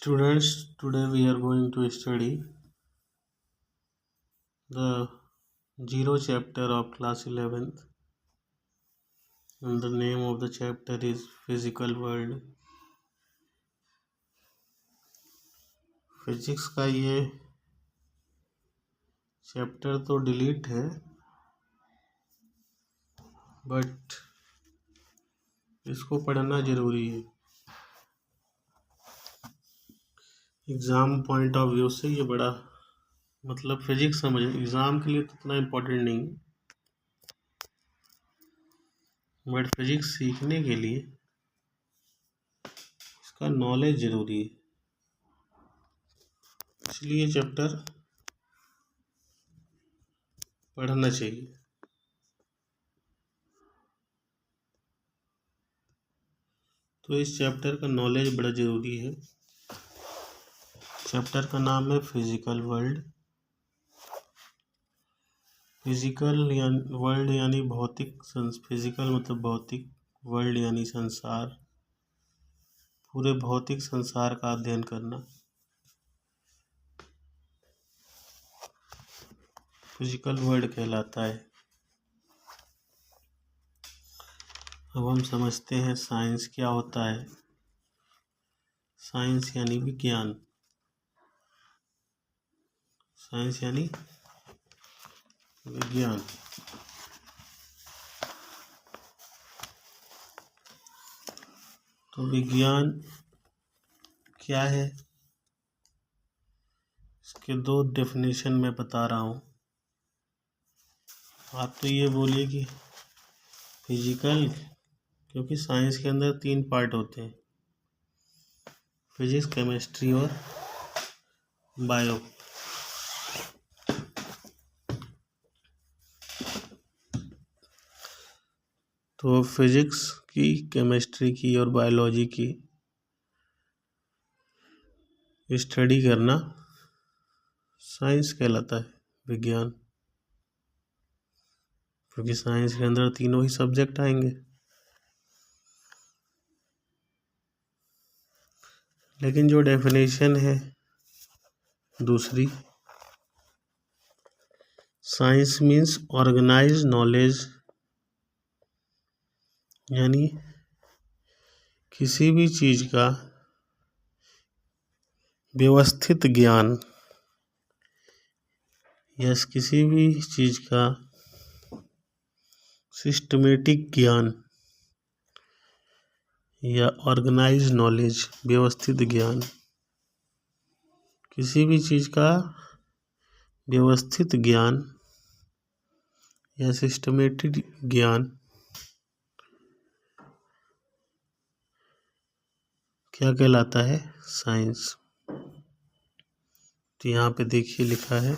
Students, today we are going to study the zero chapter of class 11th, and the name of the chapter is Physical World. Physics का ये chapter तो delete है, but इसको पढ़ना ज़रूरी है। Exam point of view से ये बड़ा फिजिक्स समझ एग्ज़ाम के लिए तो इतना इम्पोर्टेंट नहीं, बट फिजिक्स सीखने के लिए इसका नॉलेज ज़रूरी है, इसलिए चैप्टर पढ़ना चाहिए। तो इस चैप्टर का नॉलेज बड़ा ज़रूरी है। चैप्टर का नाम है फिजिकल वर्ल्ड। फिजिकल वर्ल्ड यानी भौतिक, फिजिकल मतलब भौतिक, वर्ल्ड यानी संसार, पूरे भौतिक संसार का अध्ययन करना फिजिकल वर्ल्ड कहलाता है। अब हम समझते हैं साइंस क्या होता है। साइंस यानी विज्ञान। साइंस यानी विज्ञान। तो विज्ञान क्या है, इसके दो डेफिनेशन मैं बता रहा हूँ। आप तो ये बोलिए कि फिजिकल, क्योंकि साइंस के अंदर 3 पार्ट होते हैं, फिजिक्स, केमिस्ट्री और बायो। तो फिजिक्स की, केमिस्ट्री की और बायोलॉजी की स्टडी करना साइंस कहलाता है, विज्ञान, क्योंकि साइंस के अंदर तीनों ही सब्जेक्ट आएंगे। लेकिन जो डेफिनेशन है दूसरी, साइंस मीन्स ऑर्गेनाइज्ड नॉलेज, यानी किसी भी चीज़ का व्यवस्थित ज्ञान, या किसी भी चीज़ का सिस्टमेटिक ज्ञान या ऑर्गेनाइज्ड नॉलेज, व्यवस्थित ज्ञान, किसी भी चीज़ का व्यवस्थित ज्ञान या सिस्टमेटिक ज्ञान क्या कहलाता है, साइंस। तो यहाँ पे देखिए लिखा है,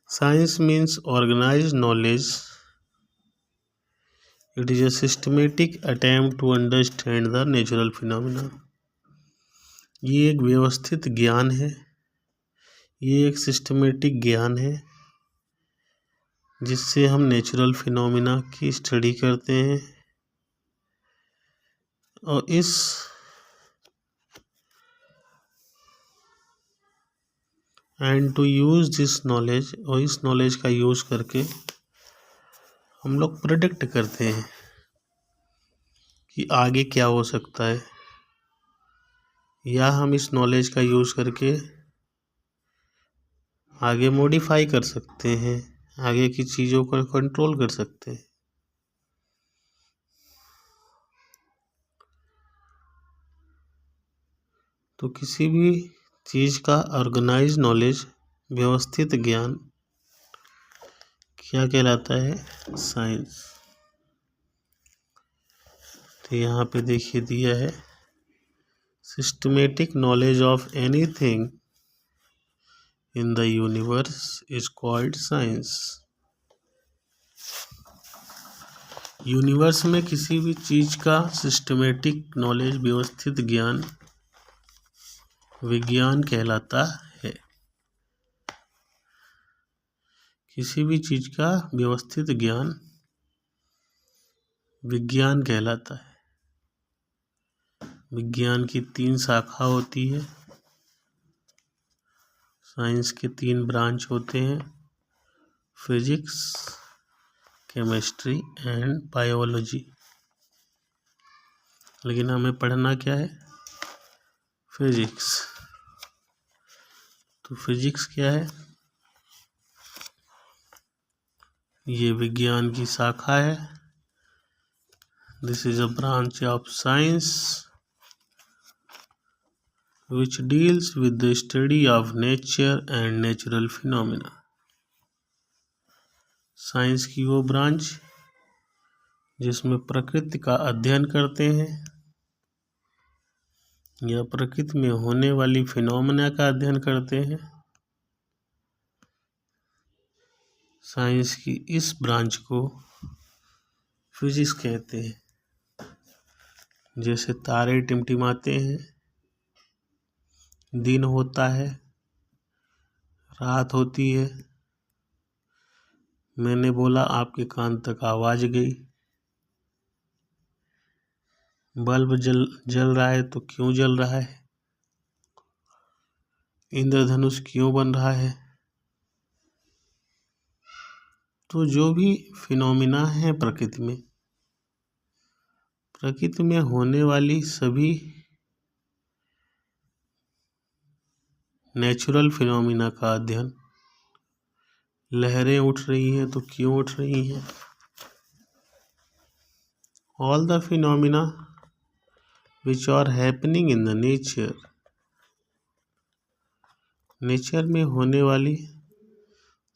science means organised knowledge, it is a systematic attempt to understand the natural phenomena. ये एक व्यवस्थित ज्ञान है, ये एक सिस्टमेटिक ज्ञान है, जिससे हम नेचुरल फिनोमिना की स्टडी करते हैं। और and to use this knowledge, और इस नॉलेज का यूज करके हम लोग प्रेडिक्ट करते हैं कि आगे क्या हो सकता है, या हम इस नॉलेज का यूज करके आगे मॉडिफाई कर सकते हैं, आगे की चीज़ों को कंट्रोल कर सकते हैं। तो किसी भी चीज़ का ऑर्गेनाइज नॉलेज, व्यवस्थित ज्ञान क्या कहलाता है, साइंस। तो यहाँ पे देखिए दिया है, systematic knowledge of anything in the universe is called science. Universe में किसी भी चीज़ का सिस्टमेटिक नॉलेज, व्यवस्थित ज्ञान, विज्ञान कहलाता है। किसी भी चीज़ का व्यवस्थित ज्ञान विज्ञान कहलाता है। विज्ञान की 3 शाखा होती है, साइंस के 3 ब्रांच होते हैं, फिजिक्स, केमिस्ट्री एंड बायोलॉजी। लेकिन हमें पढ़ना क्या है? फिजिक्स। तो फिजिक्स क्या है? ये विज्ञान की शाखा है। This is a branch of science which deals with the study of nature and natural phenomena। Science की वो ब्रांच जिसमें प्रकृति का अध्ययन करते हैं या प्रकृति में होने वाली फिनोमेना का अध्ययन करते हैं। साइंस की इस ब्रांच को फिजिक्स कहते हैं। जैसे तारे टिमटिमाते हैं, दिन होता है, रात होती है। मैंने बोला आपके कान तक आवाज गई। बल्ब जल रहा है तो क्यों जल रहा है? इंद्रधनुष क्यों बन रहा है? तो जो भी फिनोमिना है प्रकृति में होने वाली सभी नेचुरल फिनोमिना का अध्ययन। लहरें उठ रही हैं तो क्यों उठ रही हैं? All the phenomena which are happening in the nature में होने वाली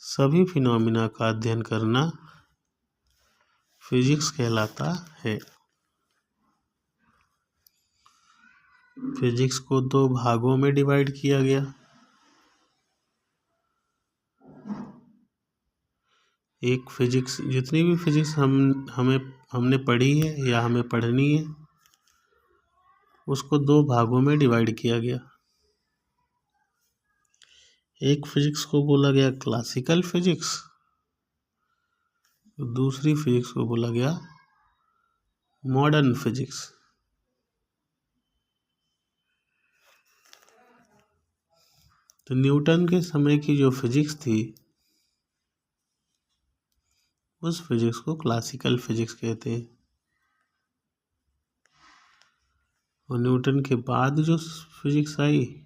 सभी फिनोमिना का अध्ययन करना फिजिक्स कहलाता है। फिजिक्स को 2 भागों में डिवाइड किया गया। एक फिजिक्स, जितनी भी फिजिक्स हमने पढ़ी है या हमें पढ़नी है, उसको 2 भागों में डिवाइड किया गया। एक फिजिक्स को बोला गया क्लासिकल फिजिक्स, दूसरी फिजिक्स को बोला गया मॉडर्न फिजिक्स। तो न्यूटन के समय की जो फिजिक्स थी, उस फिजिक्स को क्लासिकल फिजिक्स कहते हैं। और न्यूटन के बाद जो फिजिक्स आई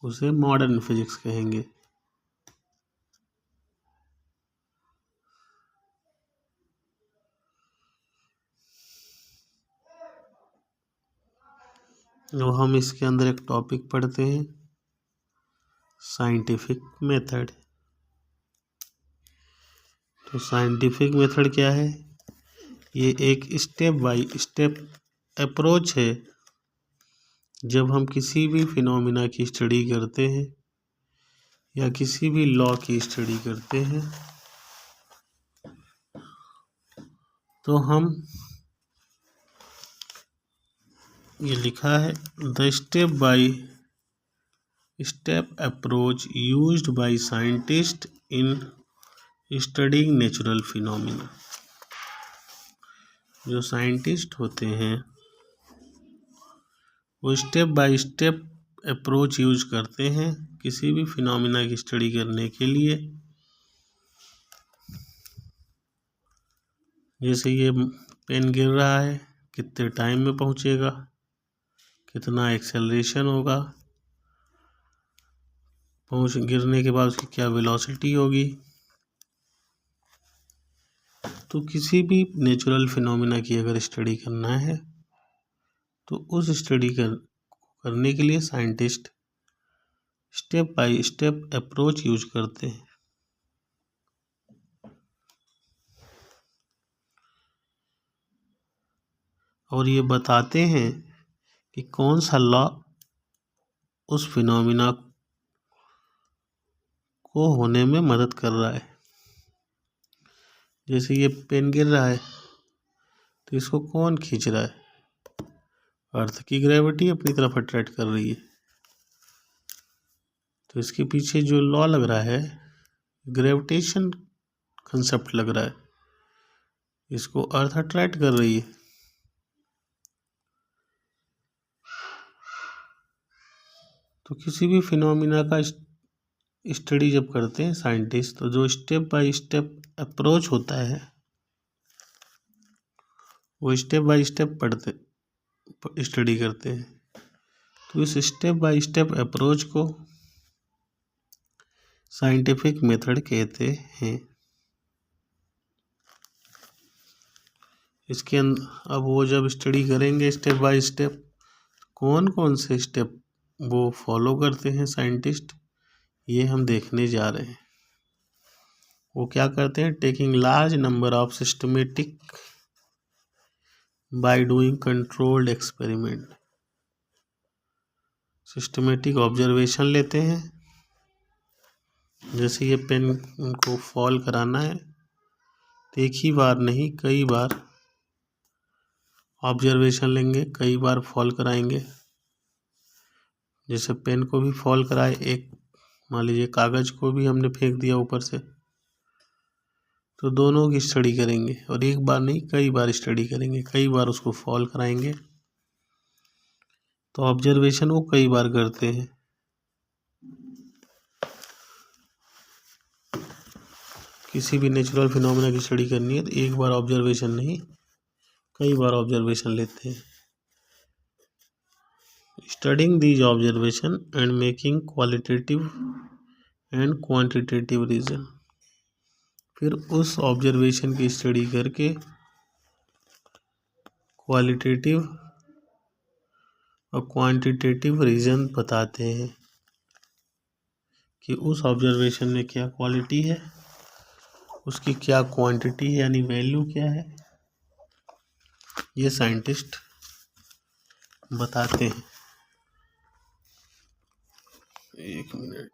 उसे मॉडर्न फिजिक्स कहेंगे। अब हम इसके अंदर एक टॉपिक पढ़ते हैं, साइंटिफिक मेथड। तो साइंटिफिक मेथड क्या है? ये एक स्टेप बाय स्टेप अप्रोच है। जब हम किसी भी फिनोमिना की स्टडी करते हैं या किसी भी लॉ की स्टडी करते हैं, तो हम, ये लिखा है the step by step approach used by scientist in studying natural phenomena. जो साइंटिस्ट होते हैं वो step by step approach use करते हैं किसी भी फिनोमिना की स्टडी करने के लिए। जैसे ये पेन गिर रहा है, कितने टाइम में पहुंचेगा, कितना एक्सेलरेशन होगा, गिरने के बाद उसकी क्या वेलोसिटी होगी। तो किसी भी नेचुरल फिनोमिना की अगर स्टडी करना है तो उस स्टडी करने के लिए scientist step by step approach use करते हैं। और ये बताते हैं कि कौन सा लॉ उस फिनोमिना को होने में मदद कर रहा है। जैसे ये पेन गिर रहा है तो इसको कौन खींच रहा है? अर्थ की ग्रेविटी अपनी तरफ अट्रैक्ट कर रही है। तो इसके पीछे जो लॉ लग रहा है, ग्रेविटेशन कंसेप्ट लग रहा है, इसको अर्थ अट्रैक्ट कर रही है। तो किसी भी फिनोमिना का स्टडी जब करते हैं साइंटिस्ट, तो जो स्टेप बाय स्टेप अप्रोच होता है वो स्टेप बाय स्टेप स्टडी करते हैं। तो इस स्टेप बाय स्टेप अप्रोच को साइंटिफिक मेथड कहते हैं। इसके अंदर अब वो जब स्टडी करेंगे स्टेप बाय स्टेप, कौन कौन से स्टेप वो फॉलो करते हैं साइंटिस्ट, ये हम देखने जा रहे हैं। वो क्या करते हैं, taking large number of systematic by doing controlled experiment. Systematic observation लेते हैं, जैसे ये पेन को फॉल कराना है तो एक ही बार नहीं कई बार ऑब्जर्वेशन लेंगे, कई बार फॉल कराएंगे। जैसे पेन को भी फॉल कराए, एक मान लीजिए कागज को भी हमने फेंक दिया ऊपर से, तो दोनों की स्टडी करेंगे और एक बार नहीं कई बार स्टडी करेंगे, कई बार उसको फॉल कराएंगे। तो ऑब्जर्वेशन वो कई बार करते हैं। किसी भी नेचुरल फिनोमेना की स्टडी करनी है तो एक बार ऑब्जर्वेशन नहीं कई बार ऑब्जर्वेशन लेते हैं। Studying these observation and making qualitative and quantitative reason. फिर उस ऑब्जर्वेशन की स्टडी करके क्वालिटेटिव और क्वांटिटेटिव रीजन बताते हैं कि उस ऑब्जर्वेशन में क्या क्वालिटी है, उसकी क्या क्वांटिटी है यानी वैल्यू क्या है, ये साइंटिस्ट बताते हैं। एक मिनट।